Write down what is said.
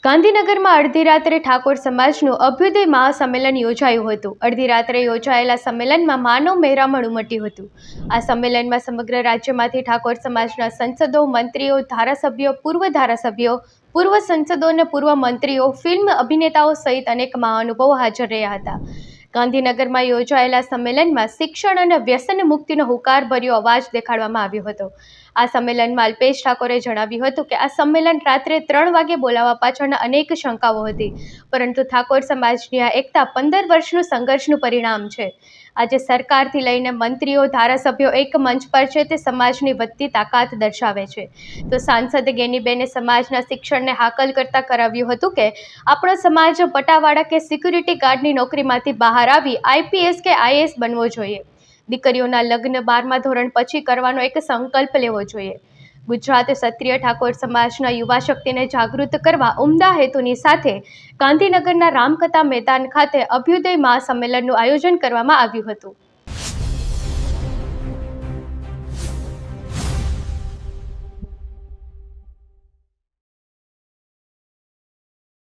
ગાંધીનગરમાં અડધી રાત્રે ઠાકોર સમાજનું અભ્યુદય મહાસંમેલન યોજાયું હતું. અડધી રાત્રે યોજાયેલા સંમેલનમાં માનવ મહેરામણ ઉમટ્યું હતું. આ સંમેલનમાં સમગ્ર રાજ્યમાંથી ઠાકોર સમાજના સંસદો, મંત્રીઓ, ધારાસભ્યો, પૂર્વ સંસદો અને પૂર્વ મંત્રીઓ, ફિલ્મ અભિનેતાઓ સહિત અનેક મહાનુભાવો હાજર રહ્યા હતા. ગાંધીનગરમાં યોજાયેલા સંમેલનમાં શિક્ષણ અને વ્યસન મુક્તિનો હુંકારભર્યો અવાજ દેખાડવામાં આવ્યો હતો. આ સંમેલનમાં અલ્પેશ ઠાકોરે જણાવ્યું હતું કે આ સંમેલન રાત્રે 3 વાગે બોલાવવા પાછળના અનેક શંકાઓ હતી, પરંતુ ઠાકોર સમાજની આ એકતા 15 વર્ષનું સંઘર્ષનું પરિણામ છે. આજે સરકારથી લઈને મંત્રીઓ, ધારાસભ્યો એક મંચ પર છે, તે સમાજની વધતી તાકાત દર્શાવે છે. તો સાંસદ ગેનીબેને સમાજના શિક્ષણને હાકલ કરતા કરાવ્યું હતું કે આપણો સમાજ પટાવાળા કે સિક્યુરિટી ગાર્ડની નોકરીમાંથી બહાર આવી આઈપીએસ કે આઈએએસ બનવો જોઈએ. દીકરીઓના લગ્ન 12મા ધોરણ પછી કરવાનો એક સંકલ્પ લેવો જોઈએ. ગુજરાત ક્ષત્રિય ઠાકોર સમાજના યુવા શક્તિને જાગૃત કરવા ઉમદા હેતુની સાથે ગાંધીનગરના રામકથા મેદાન ખાતે અભ્યુદય મહાસંમેલનનું આયોજન કરવામાં આવ્યું હતું.